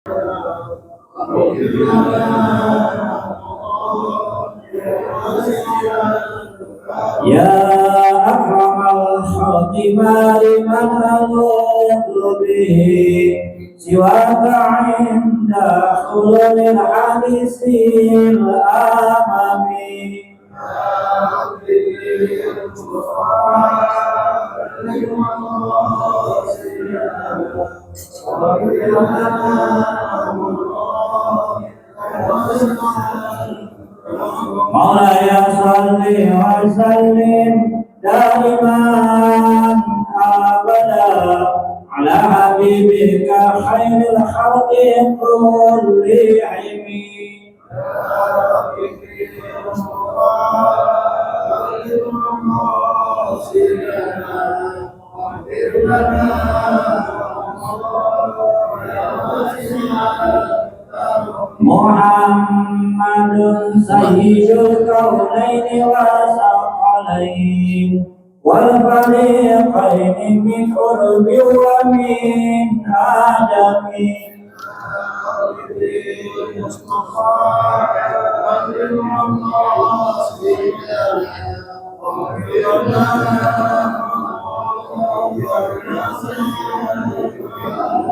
يا أكرم الخلق ما لمن ألوذ به سواك عند حلول الحديث الآمم. مولاي صل وسلم دائما ابدا على حبيبك خير الخلق كلهم. محمد سيد الكونين والثقلين والفريقين من قرب ومن عجم.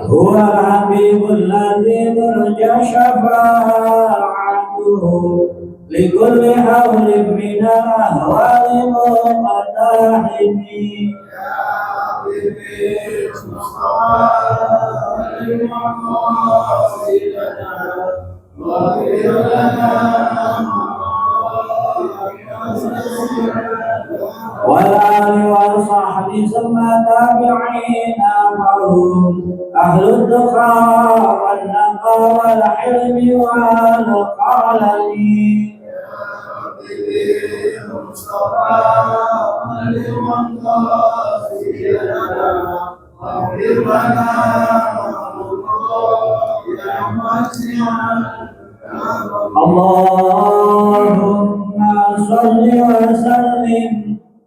هو الحبيب الذي ترجى شفاعته لكل حول من الأهوال مقتحم. والآل والصحب ثم تابعين معهم أهل التقى والنقى والحلم والقلم. اللهم صل وسلم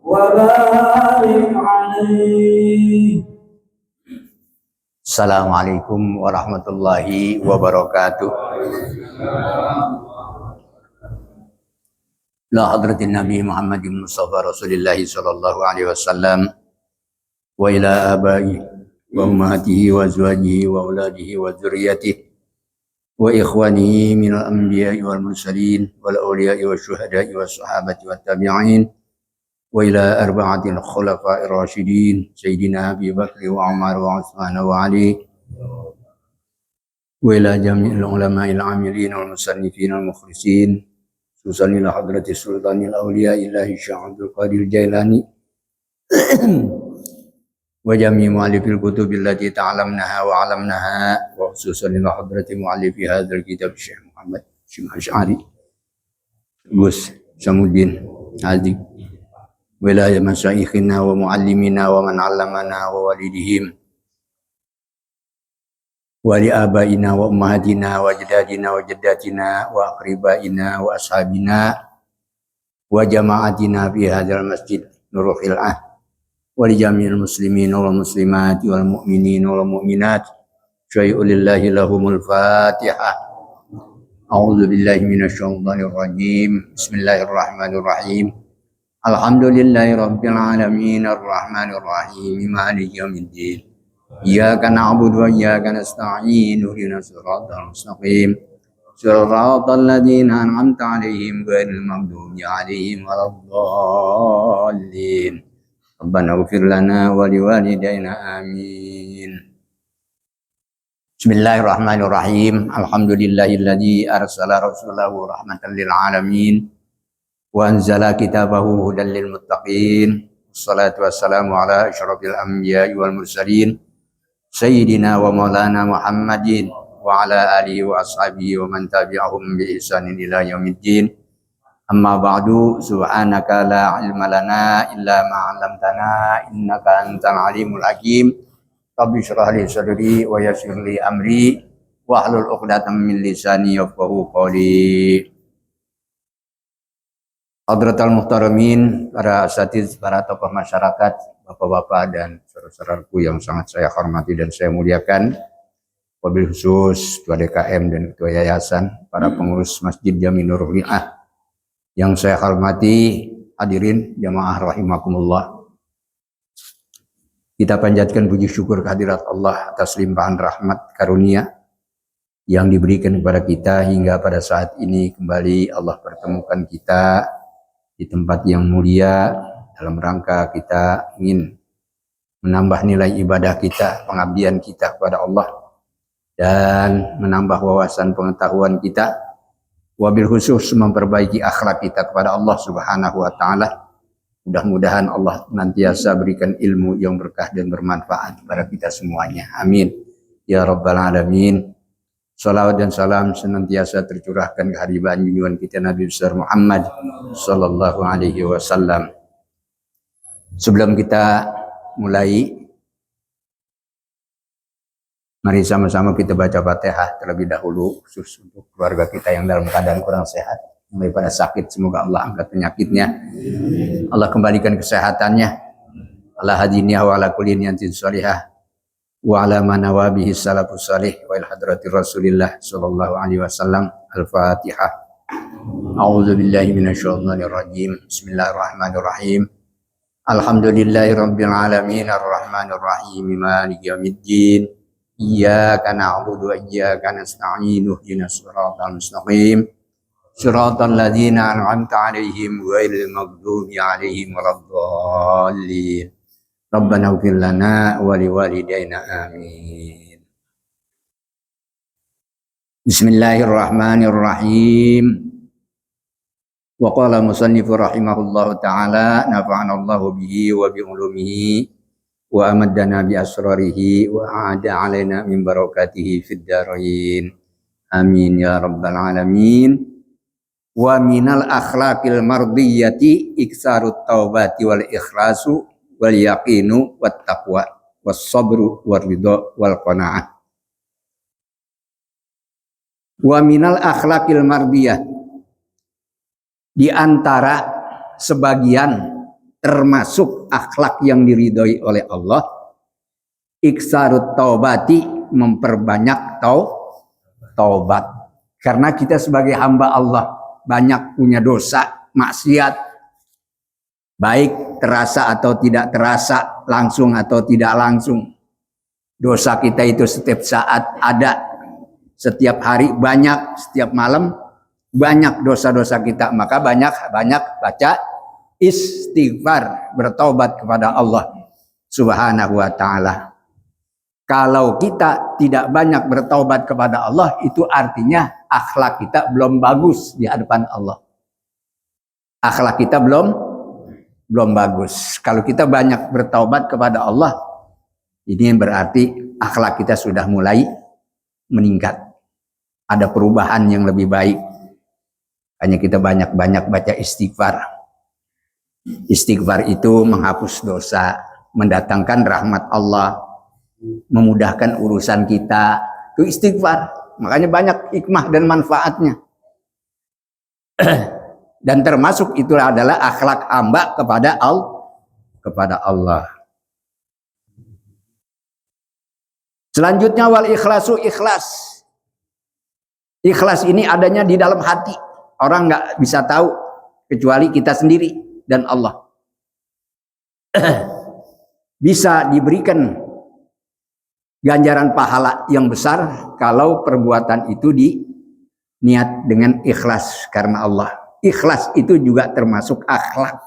وبارك عليه. Assalamualaikum warahmatullahi wabarakatuh. La hadratin Nabi Muhammadin Mustafa Rasulillahi sallallahu alaihi wasallam wa ila abai wa ummatihi wa azwajihi wa auladihi wa dzurriyyatihi wa ikhwanihi minal anbiya'i wal mursalin wal awliya'i wa syuhada'i wa sahabati wa tabi'in wa ila arba'atil khulafa'ir rasyidin Sayyidina Abi Bakr wa Umar wa Utsman wa Ali wa ila jami'il ulama'il amilin wal musannifin wal mukhlisin khususan ila hadratis sultanil awliya ilahi Syekh Abdul Qadir Jailani wa jami' mu'allifil kutubil lati ta'lamnaha wa 'alamnaha wa khususan ila hadrati mu'allifi hadzal kitab Syekh Muhammad Asy'ari Gus Samuddin Aziz wilayah masyayikhina wa muallimina wa man 'allamana wa walidihim wa li abaina wa ummahatina wa ajdadina wa jaddatina wa aqribaina wa ashabina wa jama'atina fi hadzal masjid Nurul Khil'ah wa li jami'il muslimin wal muslimat wal mu'minin wal mu'minat syai'u lillahi lahumul fatihah. A'udzu billahi minasy syaithanir rajim. Bismillahirrahmanirrahim. Alhamdulillahi rabbil alamin arrahmanir rahim maliki yaumiddin. Iyyaka na'budu wa iyyaka nasta'in ihdinas siratal mustaqim. Siratal ladzina an'amta 'alaihim ghairil maghdubi 'alaihim waladdallin. Rabbana ighfir lana wa liwalidayna amin. Bismillahirrahmanirrahim. Alhamdulillahilladzi arsala rasulahu rahmatan lil alamin. Wa anzala kitabahu hudan lil muttaqin. Wassalatu wassalamu ala asyrafil anbiya'i wal mursalin sayyidina wa maulana Muhammadin wa ala alihi wa ashabihi wa man tabi'ahum bi ihsanin ila yaumiddin. Amma ba'du, subhanaka la ilma lana illa ma 'allamtana innaka antal alimul hakim. Rabbi shrah li sadri wa yassir li amri wahlul 'uqdatam min lisani yafqahu qawli. Hadratul muhtaramin, para asatiz, para tokoh masyarakat, bapak-bapak dan saudara-saudaraku yang sangat saya hormati dan saya muliakan. wabil khusus Ketua DKM dan Ketua Yayasan, para pengurus Masjid Jami Nurul Hilah yang saya hormati, hadirin jamaah rahimakumullah. Kita panjatkan puji syukur kehadirat Allah atas limpahan rahmat karunia yang diberikan kepada kita hingga pada saat ini kembali Allah pertemukan kita di tempat yang mulia dalam rangka kita ingin menambah nilai ibadah kita, pengabdian kita kepada Allah dan menambah wawasan pengetahuan kita, wabil khusus memperbaiki akhlak kita kepada Allah Subhanahu wa taala. Mudah-mudahan Allah nantiasa berikan ilmu yang berkah dan bermanfaat kepada kita semuanya. Amin. Ya Rabbal Alamin. Salawat dan salam senantiasa tercurahkan kehadiran junjungan kita Nabi besar Muhammad sallallahu alaihi wasallam. Sebelum kita mulai, mari sama-sama kita baca Fatihah terlebih dahulu, khusus untuk keluarga kita yang dalam keadaan kurang sehat, daripada sakit, semoga Allah angkat penyakitnya, Allah kembalikan kesehatannya, Allah hadiniah wa ala kulli niyatin shalihah wa ala manawa bihi salafus salih wa ila hadrati Rasulillah sallallahu alaihi wasallam. Al-Fatihah. A'udzu billahi minasyaitonir rajim. Bismillahirrahmanirrahim. Alhamdulillahi rabbil alamin arrahmanir rahim maliki yaumiddin. Iyyaka na'budu wa iyyaka nasta'in ihdinas siratal mustaqim. Siratal ladzina an'amta 'alaihim ghairil maghdubi 'alaihim waladdallin. Rabbana ighfir lana wa liwalidayna amin. Bismillahirrahmanirrahim. Wa qala musannifu rahimahullahu ta'ala nafa'ana Allahu bihi wa bi ulumihi wa amaddana bi asrarihi wa a'ada 'alaina min barakatihi fid dharain. Amin ya rabbal alamin. Wa minal akhlaqil mardiyati iksarut taubati wal ikhlasu wal yaqinu wat taqwa was sabru war ridha wal qanaah. Wa minal akhlaqil mardiyah, di antara sebagian termasuk akhlak yang diridhoi oleh Allah, iksarut taubati, memperbanyak taubat. Karena kita sebagai hamba Allah banyak punya dosa, maksiat, baik terasa atau tidak terasa, langsung atau tidak langsung. Dosa kita itu setiap saat ada, setiap hari banyak, setiap malam banyak dosa-dosa kita. Maka banyak baca istighfar, bertobat kepada Allah Subhanahu wa ta'ala. Kalau kita tidak banyak bertaubat kepada Allah, itu artinya akhlak kita belum bagus di hadapan Allah. Akhlak kita belum bagus. Kalau kita banyak bertaubat kepada Allah, ini berarti akhlak kita sudah mulai meningkat. Ada perubahan yang lebih baik. Hanya kita banyak-banyak baca istighfar. Istighfar itu menghapus dosa, mendatangkan rahmat Allah, memudahkan urusan kita. Itu istighfar. Makanya banyak hikmah dan manfaatnya. Dan termasuk itu adalah akhlak hamba kepada Allah. Selanjutnya wal ikhlasu, ikhlas. Ikhlas ini adanya di dalam hati. Orang nggak bisa tahu kecuali kita sendiri dan Allah. Bisa diberikan ganjaran pahala yang besar kalau perbuatan itu diniat dengan ikhlas karena Allah. Ikhlas itu juga termasuk akhlak.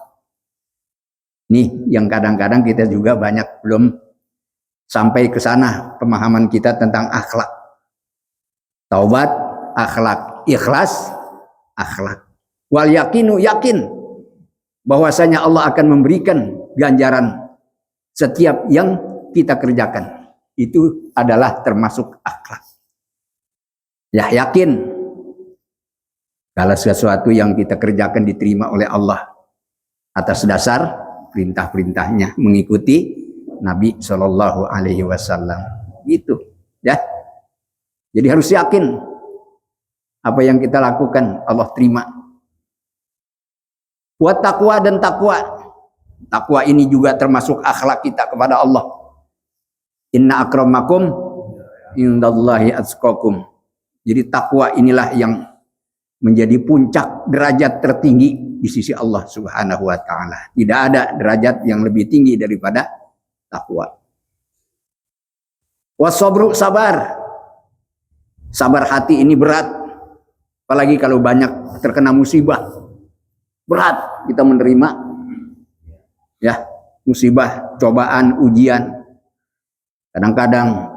Nih yang kadang-kadang kita juga banyak belum sampai ke sana pemahaman kita tentang akhlak. Taubat, akhlak. Ikhlas, akhlak. Wal yakinu, yakin bahwasanya Allah akan memberikan ganjaran setiap yang kita kerjakan. Itu adalah termasuk akhlak. Ya, yakin kalau sesuatu yang kita kerjakan diterima oleh Allah atas dasar perintah-perintahnya, mengikuti Nabi Shallallahu Alaihi Wasallam. Gitu, ya. Jadi harus yakin apa yang kita lakukan Allah terima. Wa taqwa, dan takwa. Takwa ini juga termasuk akhlak kita kepada Allah. Inna akramakum indallahi atqakum. Jadi takwa inilah yang menjadi puncak derajat tertinggi di sisi Allah Subhanahu wa taala. Tidak ada derajat yang lebih tinggi daripada takwa. Wasabru, sabar. Sabar hati ini berat. Apalagi kalau banyak terkena musibah. Berat kita menerima ya, musibah, cobaan, ujian. Kadang-kadang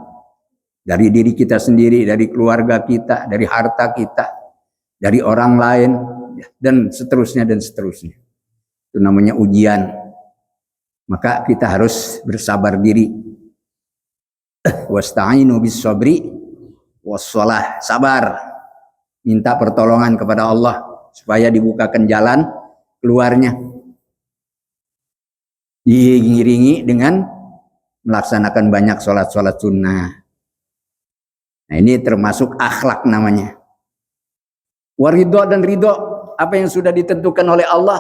dari diri kita sendiri, dari keluarga kita, dari harta kita, dari orang lain, dan seterusnya dan seterusnya. Itu namanya ujian. Maka kita harus bersabar diri. Wasta'inu bis sabri wassalah. Sabar. Minta pertolongan kepada Allah supaya dibukakan jalan keluarnya. Diiringi dengan melaksanakan banyak sholat-sholat sunnah. Nah, ini termasuk akhlak namanya. Waridho dan ridho, apa yang sudah ditentukan oleh Allah,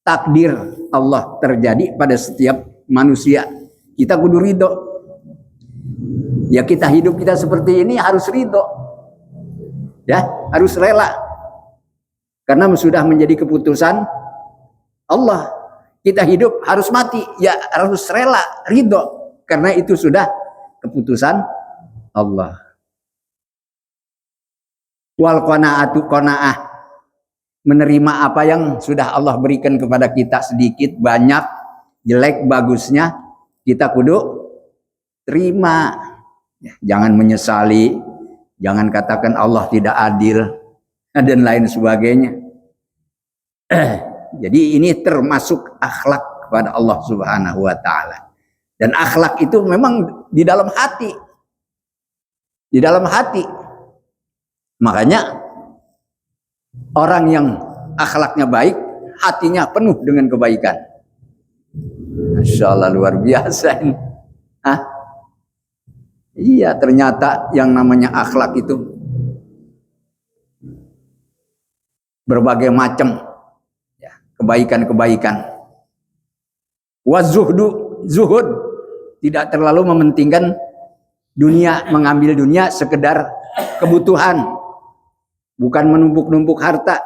takdir Allah terjadi pada setiap manusia. Kita kudu ridho. Ya, kita hidup kita seperti ini harus ridho. Ya, harus rela. Karena sudah menjadi keputusan Allah. Kita hidup harus mati, ya harus rela, ridho. Karena itu sudah keputusan Allah. Wal qanaatu qanaah, menerima apa yang sudah Allah berikan kepada kita, sedikit, banyak, jelek, bagusnya, kita kudu terima. Jangan menyesali, jangan katakan Allah tidak adil, dan lain sebagainya. Jadi ini termasuk akhlak kepada Allah Subhanahu wa taala. Dan akhlak itu memang di dalam hati. Di dalam hati. Makanya orang yang akhlaknya baik, hatinya penuh dengan kebaikan. Masya Allah, luar biasa ini. Hah? Iya, ternyata yang namanya akhlak itu berbagai macam ya, kebaikan-kebaikan. Wazuhdu, zuhud, tidak terlalu mementingkan dunia, mengambil dunia sekedar kebutuhan, bukan menumpuk-numpuk harta.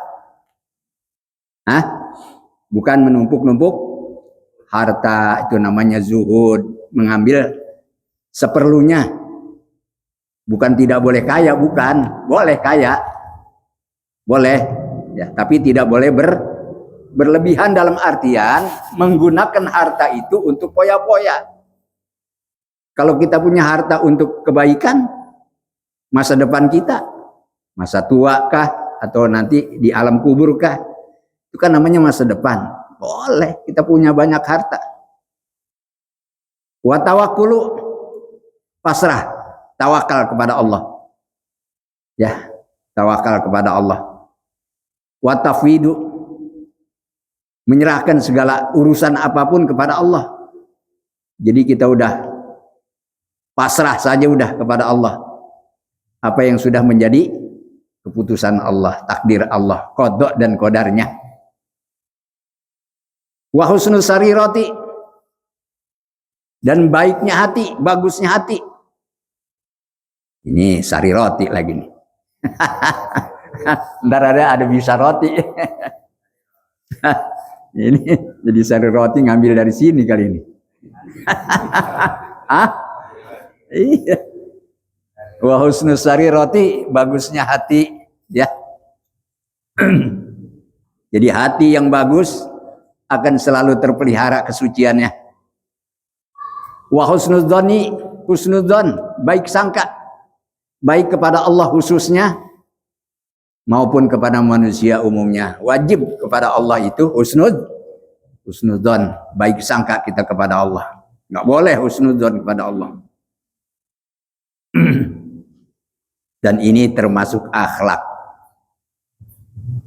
Bukan menumpuk-numpuk harta, itu namanya zuhud, mengambil seperlunya. Bukan tidak boleh kaya, bukan, boleh kaya, boleh, ya, tapi tidak boleh berlebihan dalam artian menggunakan harta itu untuk poya-poya. Kalau kita punya harta untuk kebaikan, masa depan kita, masa tua kah, atau nanti di alam kubur kah, itu kan namanya masa depan. Boleh kita punya banyak harta. Wa tawakkulu, pasrah, tawakal kepada Allah. Ya, tawakal kepada Allah. Wa tafwidu, menyerahkan segala urusan apapun kepada Allah. Jadi kita udah pasrah saja udah kepada Allah. Apa yang sudah menjadi keputusan Allah, takdir Allah, qada dan qadarnya. Wa husnul sarirati, dan baiknya hati, bagusnya hati. Ini sari roti lagi nih. Ntar ada bisa roti. Ini jadi sari roti ngambil dari sini kali ini. Iya. Wa husnus sari roti, bagusnya hati, ya. Jadi hati yang bagus akan selalu terpelihara kesuciannya. Wa husnudzani, husnudzon, baik sangka. Baik kepada Allah khususnya maupun kepada manusia umumnya. Wajib kepada Allah itu husnudzon, baik sangka kita kepada Allah. Nggak boleh husnudzon kepada Allah. Dan ini termasuk akhlak.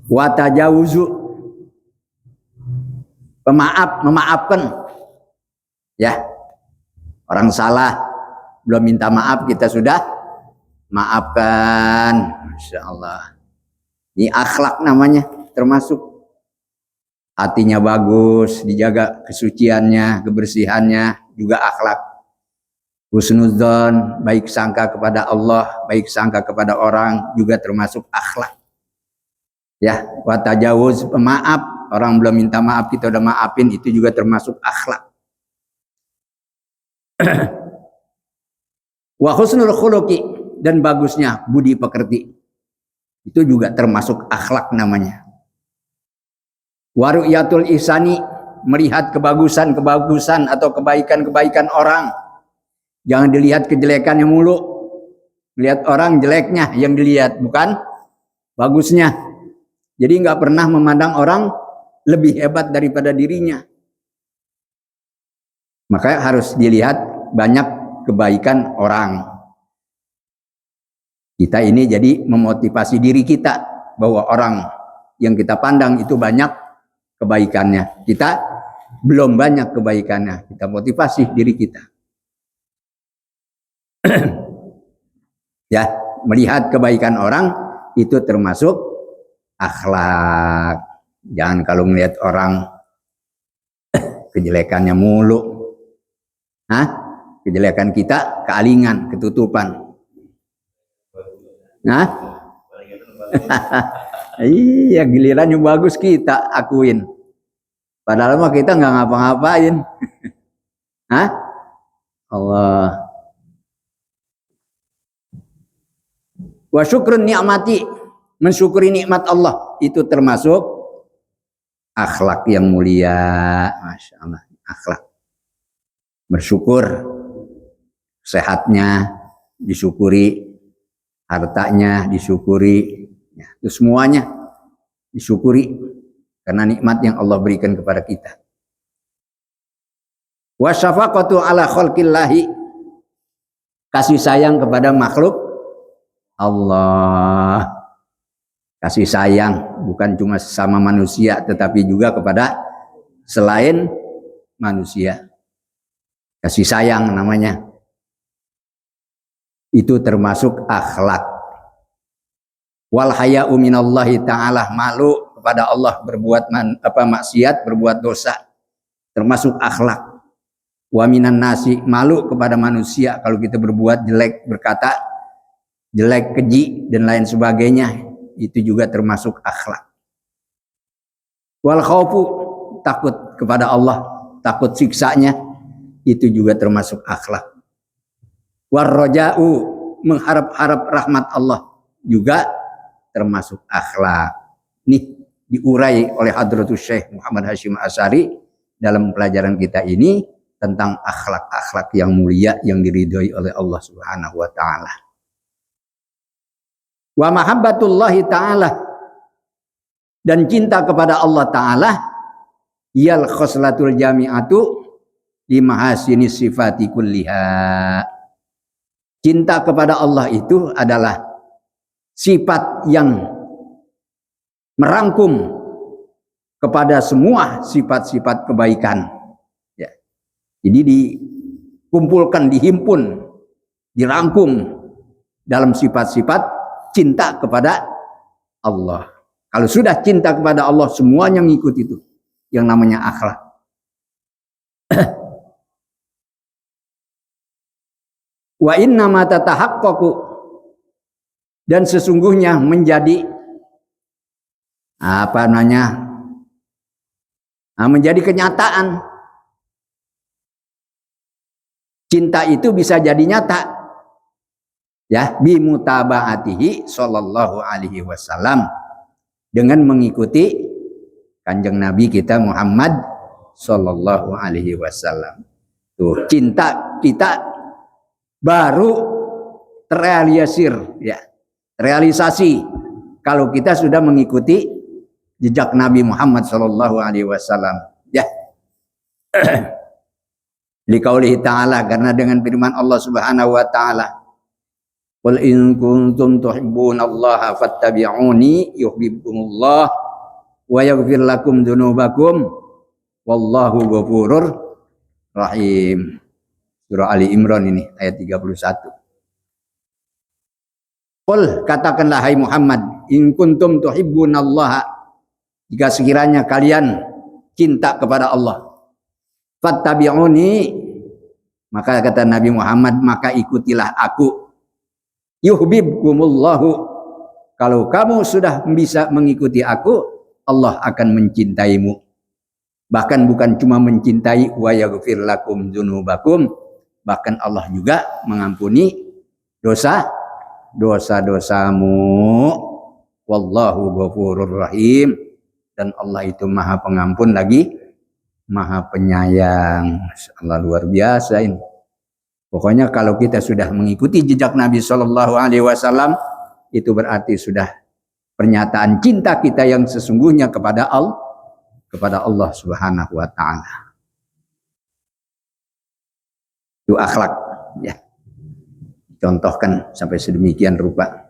Wa tajawuzu, pemaaf, memaafkan. Ya, orang salah belum minta maaf kita sudah maafkan. Masya Allah. Ini akhlak namanya, termasuk hatinya bagus, dijaga kesuciannya, kebersihannya, juga akhlak. Husnudzon, baik sangka kepada Allah, baik sangka kepada orang juga termasuk akhlak. Ya, wa tajawuz, maaf, orang belum minta maaf kita udah maafin, itu juga termasuk akhlak. Wa husnul khuluqi, dan bagusnya budi pekerti. Itu juga termasuk akhlak namanya. Wa ru'yatul ihsani, melihat kebagusan atau kebaikan orang. Jangan dilihat kejelekannya mulu. Lihat orang jeleknya yang dilihat, bukan bagusnya. Jadi nggak pernah memandang orang lebih hebat daripada dirinya. Makanya harus dilihat banyak kebaikan orang. Kita ini jadi memotivasi diri kita bahwa orang yang kita pandang itu banyak kebaikannya. Kita belum banyak kebaikannya. Kita motivasi diri kita. Ya, melihat kebaikan orang itu termasuk akhlak. Jangan kalau melihat orang kejelekannya mulu. Hah? Kejelekan kita kealingan, ketutupan. Nah, iya, gilirannya bagus kita akuin. Padahal mah kita nggak ngapa-ngapain. Hah? Allah. Wa syukrun ni'mati, mensyukuri nikmat Allah, itu termasuk akhlak yang mulia. Masya Allah, akhlak. Bersyukur, sehatnya disyukuri, hartanya disyukuri, ya, itu semuanya disyukuri karena nikmat yang Allah berikan kepada kita. Wa syafaqatu ala khalqillahi, kasih sayang kepada makhluk Allah. Kasih sayang bukan cuma sama manusia tetapi juga kepada selain manusia. Kasih sayang namanya. Itu termasuk akhlak. Wal haya'u minallahi ta'ala, malu kepada Allah berbuat maksiat, berbuat dosa, termasuk akhlak. Wa minan nasi, malu kepada manusia kalau kita berbuat jelek, berkata jelek, keji dan lain sebagainya, itu juga termasuk akhlak. Wal khaufu, takut kepada Allah, takut siksanya, itu juga termasuk akhlak. War raja'u, mengharap-harap rahmat Allah, juga termasuk akhlak. Nih diurai oleh Hadratus Syekh Muhammad Hashim Asy'ari dalam pelajaran kita ini tentang akhlak-akhlak yang mulia yang diridhoi oleh Allah Subhanahu wa taala. Wa mahabbatullahi ta'ala, dan cinta kepada Allah Ta'ala, yal khoslatul jami'atu li mahasini sifati kulliha. Cinta kepada Allah itu adalah sifat yang merangkum kepada semua sifat-sifat kebaikan. Ya. Jadi dikumpulkan, dihimpun, dirangkum dalam sifat-sifat cinta kepada Allah. Kalau sudah cinta kepada Allah, semuanya ngikut itu. Yang namanya akhlak. Wa inna ma tatahaqqaqu, dan sesungguhnya menjadi menjadi kenyataan. Cinta itu bisa jadi nyata. Ya, bi mutaba'atihi sallallahu alaihi wasallam, dengan mengikuti Kanjeng Nabi kita Muhammad sallallahu alaihi wasallam. Tuh, cinta kita baru terrealisasi kalau kita sudah mengikuti jejak Nabi Muhammad sallallahu alaihi wasallam. Ya. Liqaulihi ta'ala, karena dengan firman Allah Subhanahu wa taala, qul in kuntum tuhibbunallaha fattabi'uni yuhibbukumullah wa yaghfir lakum dzunubakum wallahu ghafurur rahim. Surah Ali Imran ini ayat 31. Qul, katakanlah hai Muhammad, in kuntum tuhibbunallaha, jika sekiranya kalian cinta kepada Allah, fattabi'uni, Maka kata Nabi Muhammad, maka ikutilah aku. Yuhibbukumullahu. Kalau kamu sudah bisa mengikuti aku, Allah akan mencintaimu. Bahkan bukan cuma mencintai, wa yaghfir lakum dzunubakum, bahkan Allah juga mengampuni dosa-dosamu. Wallahu ghafurur rahim. Dan Allah itu Maha Pengampun lagi Maha Penyayang. Allah luar biasa ini. Pokoknya kalau kita sudah mengikuti jejak Nabi Shallallahu Alaihi Wasallam, itu berarti sudah pernyataan cinta kita yang sesungguhnya kepada Allah Subhanahu Wa Taala. Itu akhlak, ya. Contohkan sampai sedemikian rupa.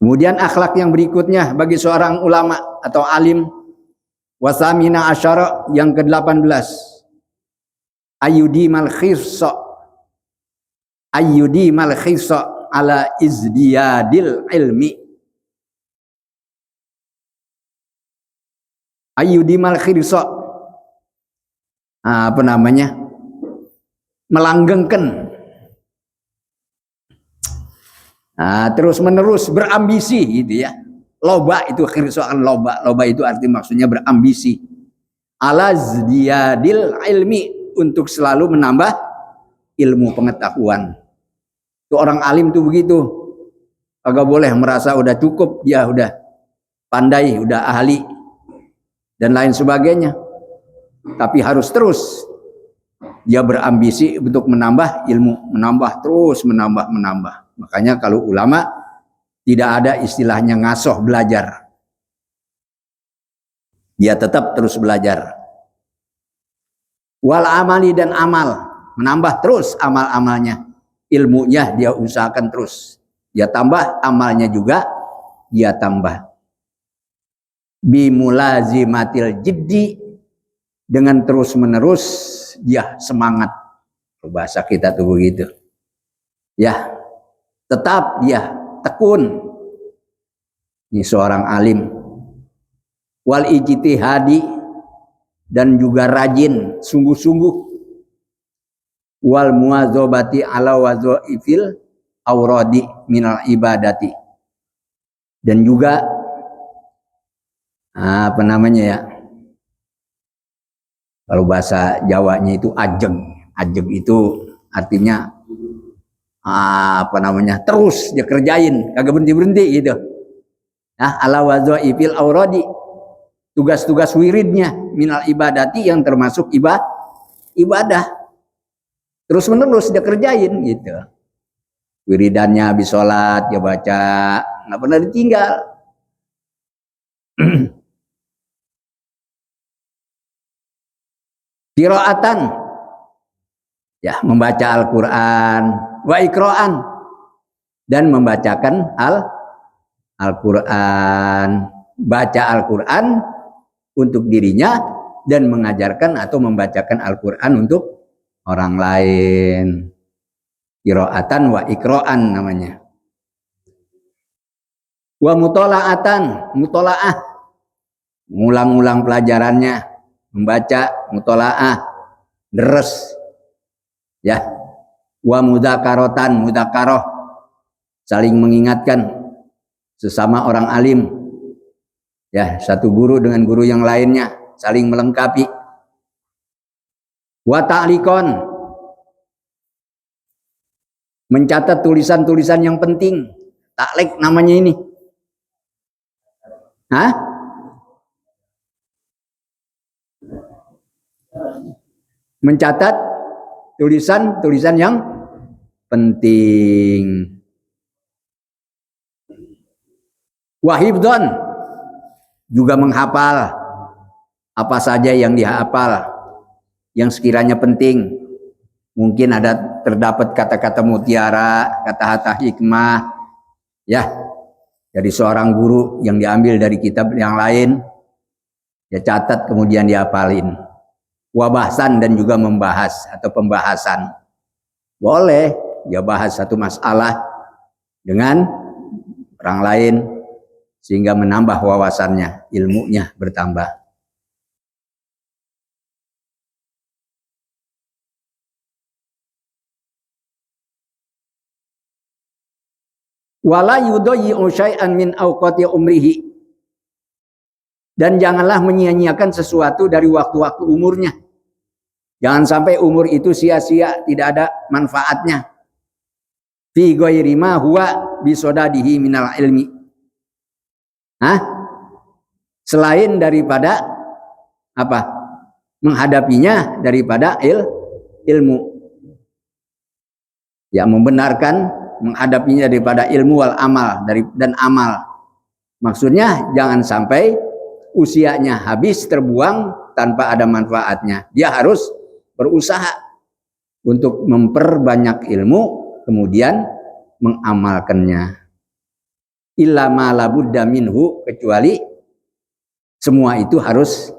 Kemudian akhlak yang berikutnya bagi seorang ulama atau alim, wasamina asyara yang ke-18, ayyudi mal khirsa ala izdiyadil ilmi. Ayyudi mal khirsa, apa namanya, melanggengkan, terus menerus berambisi gitu ya. Loba itu khirsa, loba itu arti maksudnya berambisi. Ala izdiyadil ilmi, untuk selalu menambah ilmu pengetahuan. Itu orang alim tuh begitu. Agak boleh merasa udah cukup, dia udah pandai, udah ahli dan lain sebagainya. Tapi harus terus dia berambisi untuk menambah ilmu, menambah. Makanya kalau ulama tidak ada istilahnya ngasoh belajar. Dia tetap terus belajar. Wal amali, dan amal, menambah terus amal-amalnya. Ilmunya dia usahakan terus. Dia tambah, amalnya juga dia tambah. Bimulazimatil jiddi, dengan terus menerus dia semangat. Bahasa kita tuh begitu. Ya, tetap dia tekun. Ini seorang alim. Wal ijtihadi, dan juga rajin, sungguh-sungguh. Wal muwazabati ala wazaifil auradi minal ibadati, dan juga apa namanya ya, kalau bahasa Jawanya itu ajeg itu artinya apa namanya, terus dia kerjain, kagak berhenti gitu. Ala wazaifil auradi, tugas-tugas wiridnya, minal ibadati, yang termasuk ibadah. Terus menerus dia kerjain gitu. Wiridannya habis sholat dia baca, nggak pernah ditinggal. Qiraatan, ya, membaca Al-Quran. Wa ikra'an, dan membacakan Al-Quran. Baca Al-Quran untuk dirinya, dan mengajarkan atau membacakan Al-Quran untuk orang lain. Qiraatan wa ikra'an namanya. Wa mutola'atan, mutola'ah, ngulang-ulang pelajarannya, membaca, mutola'ah, deres, ya. Wa mudzakaratan, mudzakaroh, saling mengingatkan sesama orang alim, ya, satu guru dengan guru yang lainnya, saling melengkapi. Wa ta'liqon, mencatat tulisan-tulisan yang penting. Taklek namanya ini. Mencatat tulisan-tulisan yang penting. Wahibdon, juga menghafal apa saja yang dihafal, yang sekiranya penting. Mungkin terdapat kata-kata mutiara, kata-kata hikmah, ya, dari seorang guru yang diambil dari kitab yang lain, ya catat kemudian dihafalin. Wabahasan, dan juga membahas atau pembahasan. Boleh dia bahas satu masalah dengan orang lain sehingga menambah wawasannya, ilmunya bertambah. Wala yudayyi'u syai'an min awqati umrihi. Dan janganlah menyia-nyiakan sesuatu dari waktu-waktu umurnya. Jangan sampai umur itu sia-sia, tidak ada manfaatnya. Fi ghairi ma huwa bisodadihi minal ilmi. Selain daripada apa? Menghadapinya daripada ilmu. Ya, membenarkan menghadapinya daripada ilmu wal amal dan amal. Maksudnya jangan sampai usianya habis terbuang tanpa ada manfaatnya. Dia harus berusaha untuk memperbanyak ilmu kemudian mengamalkannya. Illa ma la budda minhu, kecuali semua itu harus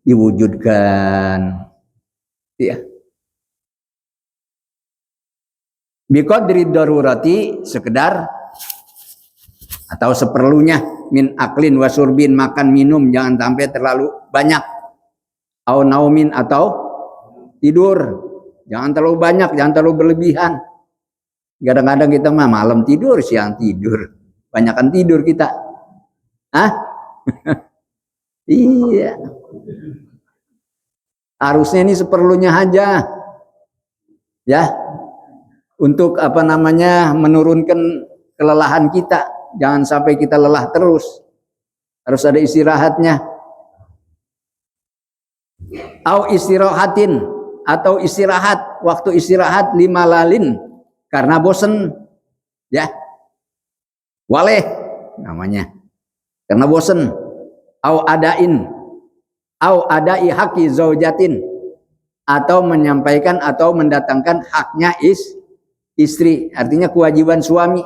diwujudkan. Ya. Biqadri darurati, sekedar atau seperlunya, min aklin wa surbin, makan minum jangan sampai terlalu banyak, au naumin, atau tidur jangan terlalu banyak, jangan terlalu berlebihan. Kadang-kadang kita mah malam tidur, siang tidur, banyakan tidur kita. Iya, harusnya ini seperlunya aja, ya, untuk apa namanya, menurunkan kelelahan kita. Jangan sampai kita lelah terus, harus ada istirahatnya. Au istirahatin, atau istirahat, waktu istirahat lima lalin, karena bosen, ya, waleh namanya, karena bosen. Au adai haki zaujatin, atau menyampaikan atau mendatangkan haknya istri, artinya kewajiban suami.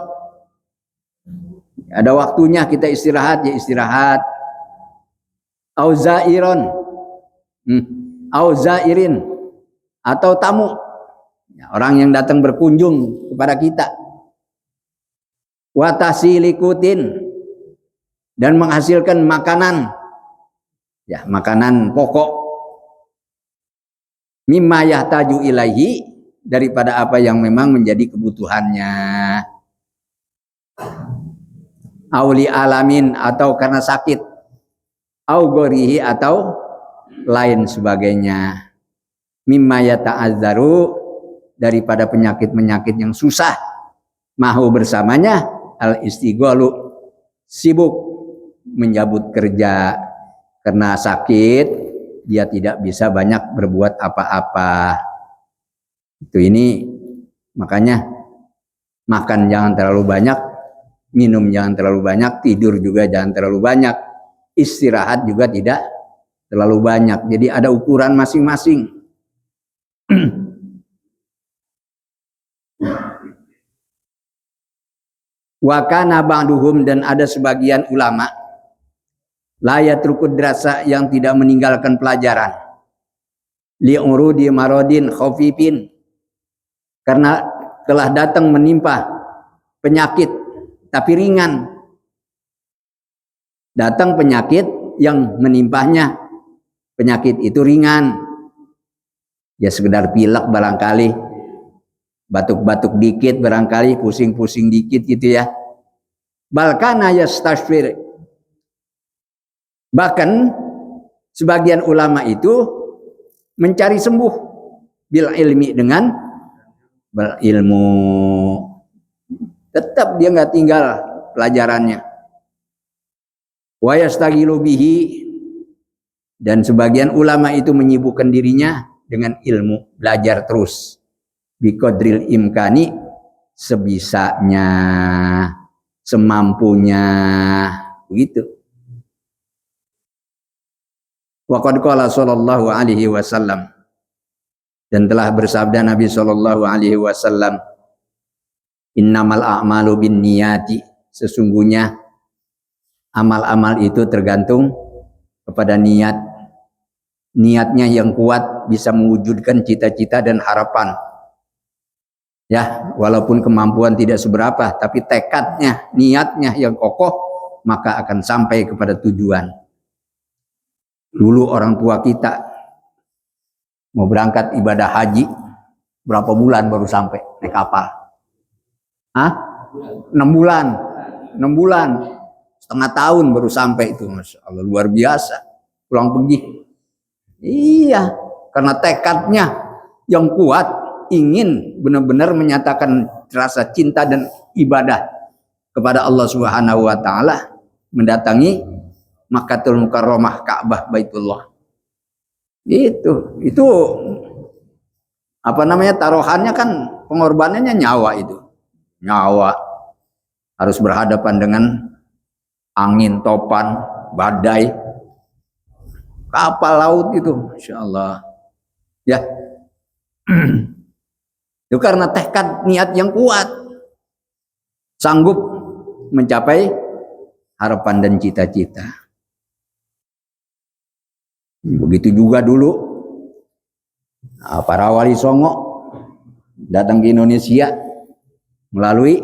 Ada waktunya kita istirahat, ya istirahat. Au zairon, au zairin, atau tamu, ya, orang yang datang berkunjung kepada kita. Wa tasilikutin, dan menghasilkan makanan, ya, makanan pokok. Mimma yahtaju ilaihi, daripada apa yang memang menjadi kebutuhannya. Auli alamin, atau karena sakit. Au gorihi, atau lain sebagainya. Mimma yata'azzaru, daripada penyakit-penyakit yang susah. Mahu bersamanya, al istighalu, sibuk menyambut kerja. Karena sakit, dia tidak bisa banyak berbuat apa-apa. Itu ini, makanya makan jangan terlalu banyak, minum jangan terlalu banyak, tidur juga jangan terlalu banyak, istirahat juga tidak terlalu banyak. Jadi ada ukuran masing-masing. Wa kana ba'duhum, dan ada sebagian ulama, la yatrukud drasa, yang tidak meninggalkan pelajaran. Li'urudi maradin khafifin, karena telah datang menimpa penyakit tapi ringan. Datang penyakit yang menimpahnya, penyakit itu ringan, ya sekedar pilek barangkali, batuk-batuk dikit barangkali, pusing-pusing dikit gitu ya. Balkana yastashfir, bahkan sebagian ulama itu mencari sembuh bil ilmi, dengan berilmu. Tetap dia nggak tinggal pelajarannya. Wa yastagilu bihi, dan sebagian ulama itu menyibukkan dirinya dengan ilmu, belajar terus. Biqadril imkani, sebisanya, semampunya, begitu. Wa qad qala sallallahu alaihi wasallam, dan telah bersabda Nabi sallallahu alaihi wasallam, innamal a'malu binniyati, sesungguhnya amal-amal itu tergantung kepada niat. Niatnya yang kuat bisa mewujudkan cita-cita dan harapan. Ya, walaupun kemampuan tidak seberapa, tapi tekadnya, niatnya yang kokoh, maka akan sampai kepada tujuan. Dulu orang tua kita mau berangkat ibadah haji, berapa bulan baru sampai naik kapal? 6 bulan, 6 bulan, setengah tahun baru sampai itu, Masya Allah, luar biasa, pulang pergi. Iya, karena tekadnya yang kuat, ingin benar-benar menyatakan rasa cinta dan ibadah kepada Allah Subhanahu wa taala, mendatangi Makkatul Mukarramah, Ka'bah Baitullah. Itu apa namanya, taruhannya kan, pengorbanannya nyawa itu. Nyawa harus berhadapan dengan angin topan, badai, kapal laut itu, Masya Allah. Ya, itu karena tekad niat yang kuat, sanggup mencapai harapan dan cita-cita. Begitu juga dulu para wali songo datang ke Indonesia melalui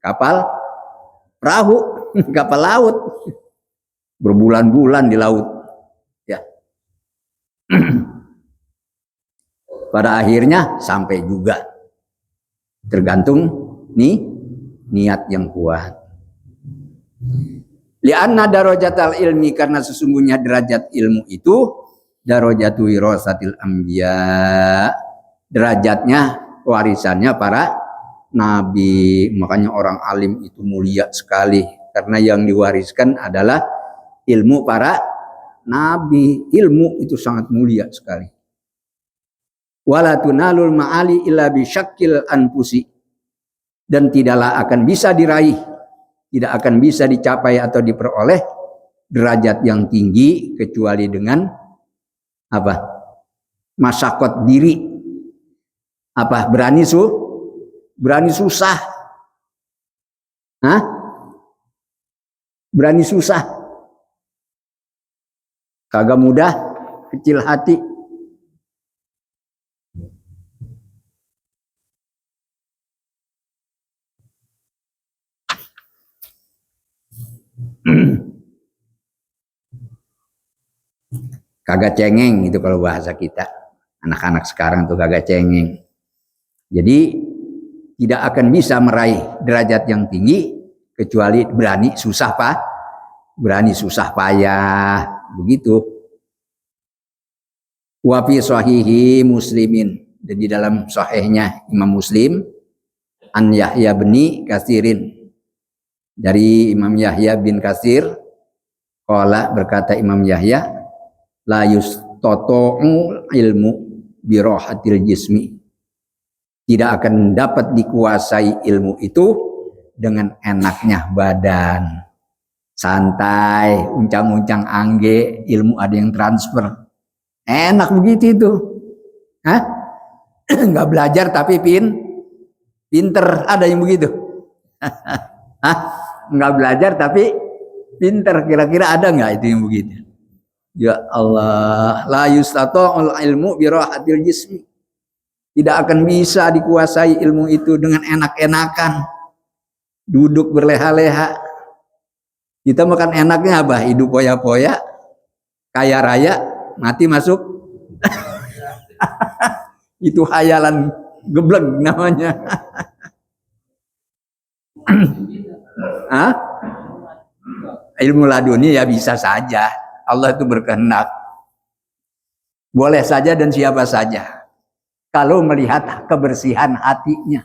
kapal perahu, kapal laut, berbulan-bulan di laut. Ya. Pada akhirnya sampai juga, tergantung nih niat yang kuat. Li'anna darajatal ilmi, karena sesungguhnya derajat ilmu itu darajatu wirasatil anbiya, derajatnya warisannya para nabi. Makanya orang alim itu mulia sekali, karena yang diwariskan adalah ilmu para nabi. Ilmu itu sangat mulia sekali. Wala tunalul ma'ali illa bisyakkil anfusi, dan tidaklah akan bisa diraih, tidak akan bisa dicapai atau diperoleh derajat yang tinggi kecuali dengan apa? Masyakot diri. Apa? Berani susah. Hah? Berani susah. Kagak mudah, kecil hati. Kagak cengeng itu kalau bahasa kita. Anak-anak sekarang tuh kagak cengeng. Jadi tidak akan bisa meraih derajat yang tinggi kecuali berani susah payah, begitu. Wa fi sahihi Muslimin, dan di dalam sahihnya Imam Muslim, an Yahya bin Katsirin, dari Imam Yahya bin Katsir, qala, berkata Imam Yahya, la yustato'u ilmu birohatil jismi, tidak akan dapat dikuasai ilmu itu dengan enaknya badan, santai, uncang-uncang angge, ilmu ada yang transfer, enak begitu itu. Hah? Nggak belajar tapi pinter, ada yang begitu. Hah? Nggak belajar tapi pinter, kira-kira ada nggak itu yang begitu? Ya Allah, la yustato'ul ilmu birohatil jismi, tidak akan bisa dikuasai ilmu itu dengan enak-enakan, duduk berleha-leha. Kita makan enaknya apa? Hidup poya-poya, kaya raya, mati masuk. Itu hayalan geblek namanya. Hah? Ilmu laduni ya bisa saja. Allah itu berkehendak. Boleh saja dan siapa saja, kalau melihat kebersihan hatinya.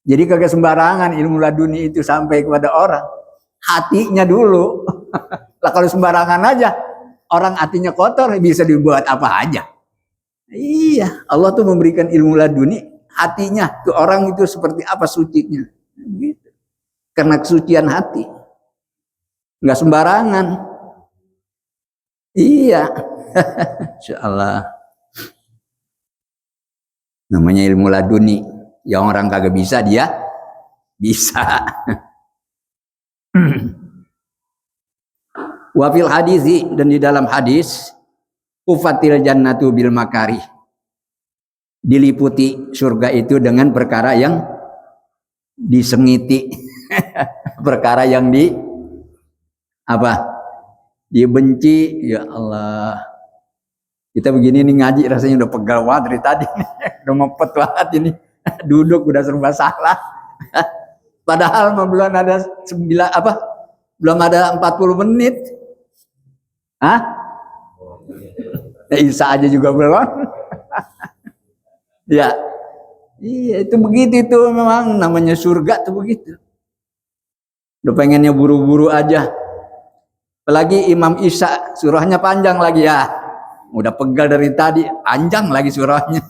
Jadi kagak sembarangan ilmu laduni itu sampai kepada orang. Hatinya dulu. Lah kalau sembarangan aja, orang hatinya kotor, bisa dibuat apa aja. Iya, Allah tuh memberikan ilmu laduni, hatinya ke orang itu seperti apa sucinya. Gitu. Karena kesucian hati. Enggak sembarangan. Iya. Insyaallah. Namanya ilmu laduni. Yang orang kagak bisa, dia bisa. Wa fil hadisi, dan di dalam hadis, ufatil jannatu bil makarih, diliputi surga itu dengan perkara yang disengiti. Perkara yang dibenci. Ya Allah, kita begini nih ngaji rasanya udah pegal banget dari tadi. Udah ngepet banget ini. Duduk udah serba salah. Padahal belum ada 9 apa? Belum ada 40 menit. Hah? Isa aja juga belum. Ya. Iya, itu begitu itu memang namanya surga tuh begitu. Udah pengennya buru-buru aja. Apalagi Imam Isa surahnya panjang lagi ya. Udah pegal dari tadi, panjang lagi surahnya.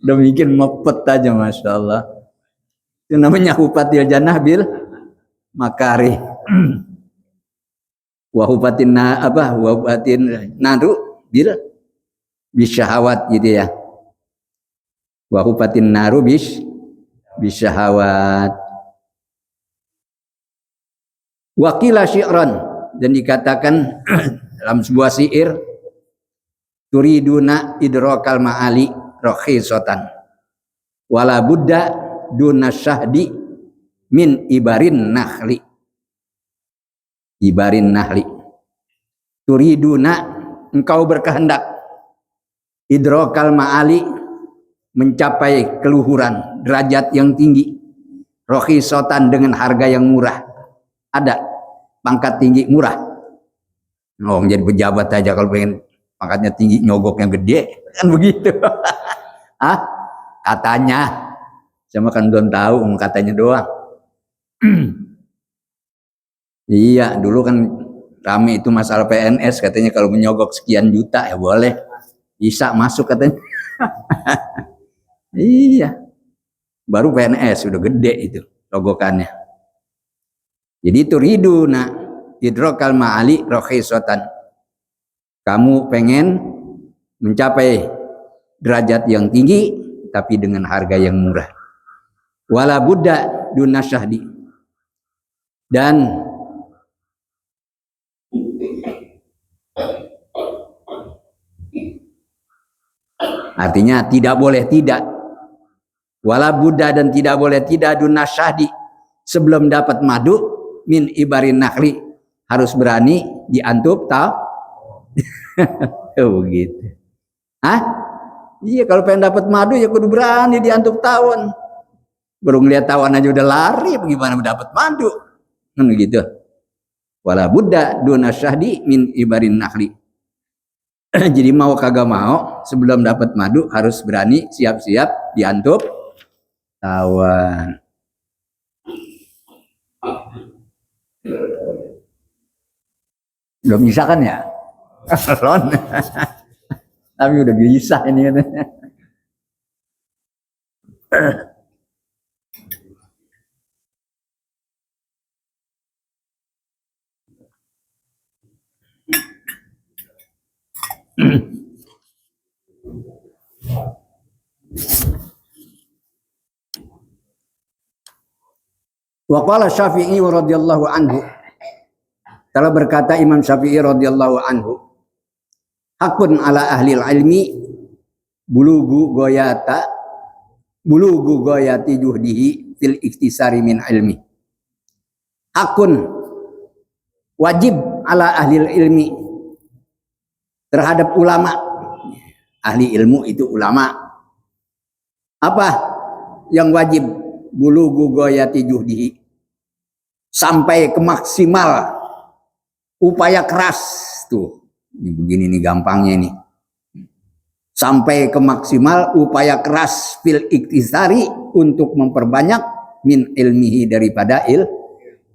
Udah bikin mepet aja, Masya Allah. Itu namanya hufatil jannah bil makari. Wahufatin naru bil bisyahawat gitu ya. Wahufatin naru bisyahawat. Wakila syi'ran, dan dikatakan dalam sebuah syair, turiduna idrokal ma'ali rakhisatan wala budda duna syahdi min ibarin nahli. Ibarin nahli. Turiduna, engkau berkehendak idrokal ma'ali, mencapai keluhuran derajat yang tinggi, rakhisatan dengan harga yang murah. Ada pangkat tinggi murah. Oh, jadi pejabat aja kalau pengen pangkatnya tinggi nyogok yang gede kan begitu. Ah, katanya. Sama kan belum tahu, katanya doang. Iya, dulu kan rame itu masalah PNS, katanya kalau menyogok sekian juta ya boleh. Bisa masuk katanya. Iya. Baru PNS udah gede itu logokannya. Jadi itu riduna idrokal ma'ali rakhisatan. Kamu pengen mencapai derajat yang tinggi tapi dengan harga yang murah. Wala budda duna syahdi. Dan artinya tidak boleh tidak. Wala budda, dan tidak boleh tidak duna syahdi, sebelum dapat madu min ibarin nahli, harus berani diantup tahu. Oh gitu. Hah? Iya, kalau pengen dapat madu ya kudu berani diantup tawon. Baru ngeliat tawon aja udah lari, bagaimana dapat madu? Kan gitu. Wala budda duna syahdi min ibarin nahli. Jadi mau kagak mau, sebelum dapat madu harus berani siap-siap diantup tawon. Belum bisa kan ya? Ron. Tapi udah bisa ini katanya. Wa qala Syafi'i radhiyallahu anhu, telah berkata Imam Syafi'i radhiyallahu anhu, hakun ala ahli ilmi bulugu goyati juhdihi fil iktisari min ilmi. Hakun, wajib ala ahli ilmi, terhadap ulama. Ahli ilmu itu ulama. Apa yang wajib? Bulugu goyati juhdihi, sampai ke maksimal upaya keras tuh. Ini begini nih gampangnya ini. Sampai ke maksimal upaya keras fil iktisari, untuk memperbanyak min ilmihi, daripada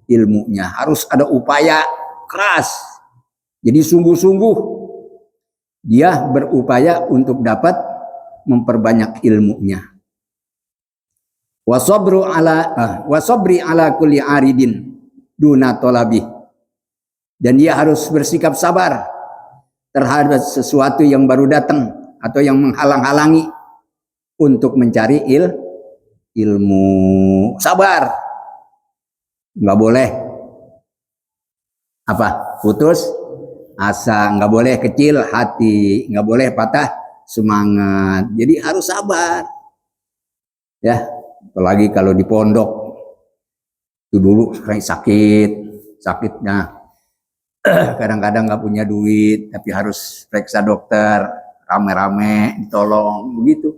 ilmunya. Harus ada upaya keras. Jadi sungguh-sungguh dia berupaya untuk dapat memperbanyak ilmunya. Wasabri ala kulli aridin duna tolabi, dan dia harus bersikap sabar terhadap sesuatu yang baru datang atau yang menghalang-halangi untuk mencari ilmu. Sabar, nggak boleh putus asa, nggak boleh kecil hati, nggak boleh patah semangat. Jadi harus sabar ya. Apalagi kalau di pondok itu dulu sakitnya kadang-kadang nggak punya duit tapi harus periksa dokter, rame-rame ditolong begitu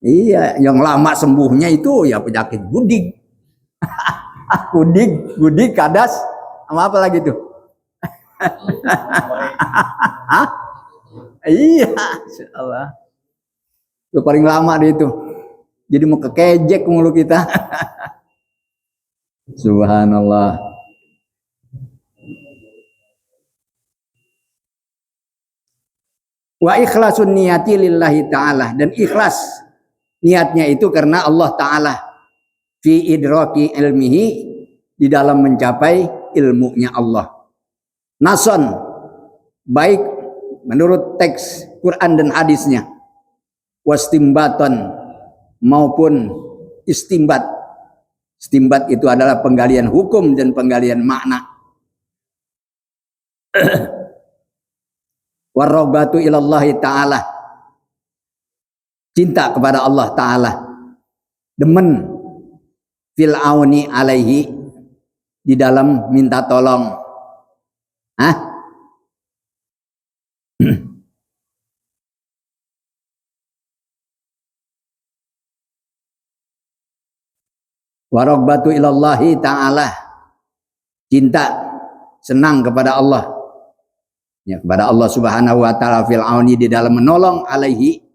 Iya, yang lama sembuhnya itu ya penyakit gudik. gudik, kadas, sama apa lagi tuh? Iya, insyaallah. Itu paling lama deh itu. Jadi mau kekejek mulu kita. Subhanallah. Wa ikhlasun niyati lillahi ta'ala. Dan ikhlas niatnya itu karena Allah Ta'ala. Fi idraki ilmihi, di dalam mencapai ilmunya Allah. Nason, baik menurut teks Quran dan hadisnya. Wastimbaton, maupun istimbat. Istimbat itu adalah penggalian hukum dan penggalian makna. Warrobatu ilallahi ta'ala, cinta kepada Allah Ta'ala, demen fil auni alaihi, di dalam minta tolong. Warrobatu ilallahi ta'ala, cinta, senang kepada Allah, ya, kepada Allah Subhanahu wa ta'ala, fil auni, di dalam menolong, alaihi,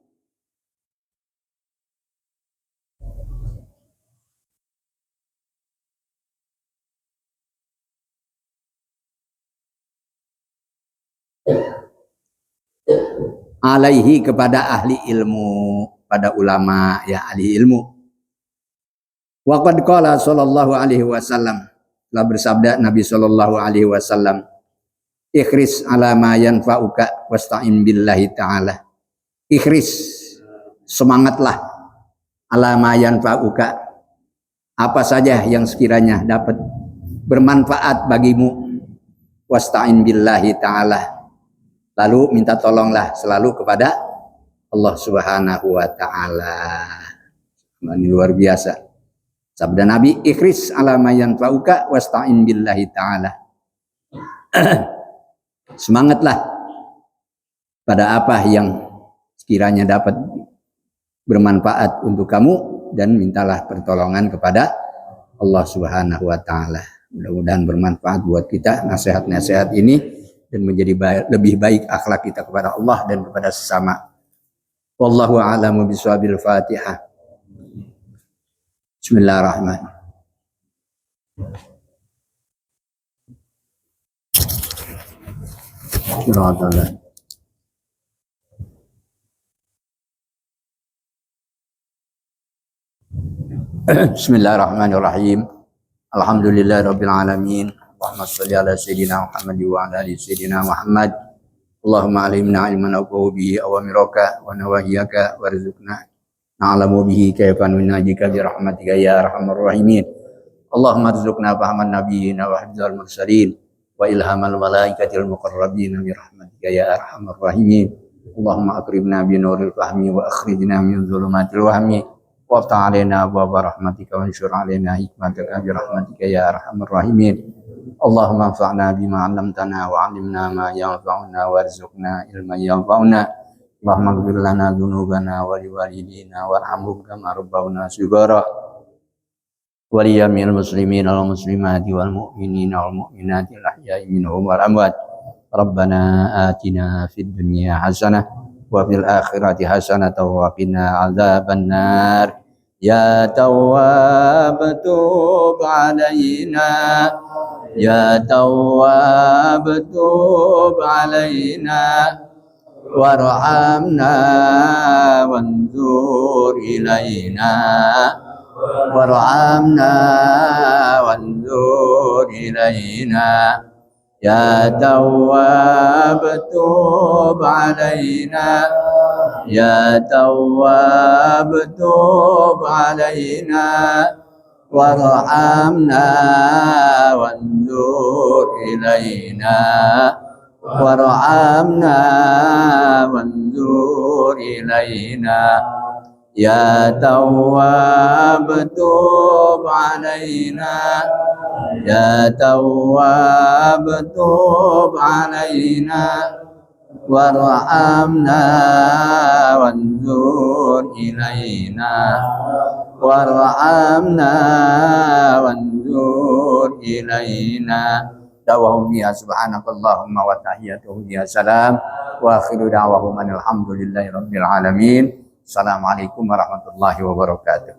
alaihi, kepada ahli ilmu, pada ulama, ya, ahli ilmu. Wa qad qala sallallahu alaihi wasallam, telah bersabda Nabi sallallahu alaihi wasallam, ikhris ala ma yanfa'uka wasta'in billahi ta'ala. Ikhris, semangatlah, ala ma yanfa'uka, apa saja yang sekiranya dapat bermanfaat bagimu, wasta'in billahi ta'ala, lalu minta tolonglah selalu kepada Allah Subhanahu wa ta'ala. Ini luar biasa sabda Nabi, ikhris ala ma yanfa'uka wasta'in billahi ta'ala. Semangatlah pada apa yang sekiranya dapat bermanfaat untuk kamu, dan mintalah pertolongan kepada Allah Subhanahu wa ta'ala. Mudah-mudahan bermanfaat buat kita nasihat-nasihat ini, dan menjadi lebih baik akhlak kita kepada Allah dan kepada sesama. Wallahu a'lamu bishawab. Fatihah. Bismillahirrahmanirrahim. Bismillahirrahmanirrahim. Alhamdulillahirabbil alamin. Allahumma shalli ala sayyidina Muhammad wa ala ali sayyidina Muhammad. Allahumma alimna ilman nafa'u bihi awamiraka wa nawahiyaka warzuqna na'lamu bihi kayfa nunajika bi rahmatika ya arhamar rahimin. Allahumma arzuqna fahman nabiyyina wa hifdzal mursalin wa ilhamal malaikatil muqarrabin bi rahmatika ya arhamar rahimin. Allahumma akrimna bi nuril fahmi wa akhrijna min dhulumatil wahmi waftah alaina abwaaba rahmatika wa anshur alaina hikmataka bi rahmatika ya arhamar rahimin. Allahumma anfa'na bima 'allamtana wa 'allimna ma yanfa'una warzuqna ilman yanfa'una. Allahumma ighfir lana dzunubana wa liwalidina warhamhum kama rabbawna shighara. Wa liyamil muslimin wal muslimati wal mu'minina wal mu'minati al ahya'i minhum wal amwat. Rabbana atina fid dunya hasanah wa fil akhirati hasanah wa qina adzabannar. Ya Tawwab tub 'alaina, ya Tawwab tub 'alaina warhamna wanzur ilaina, warhamna wanzur ilaina. Ya Tawwab tub 'alaina, ya Tawwab tub 'alaina warhamna wanzur ilaina, warhamna wanzur ilaina. Ya Tawwab tub 'alaina, ya Tawwab tub 'alaina warhamna وانظر إلينا وارحمنا وانظر إلينا دعوهم فيها سبحانك اللهم وتحياتهم فيها سلام وآخر دعوهم أن الحمد لله رب العالمين. السلام عليكم ورحمة الله وبركاته.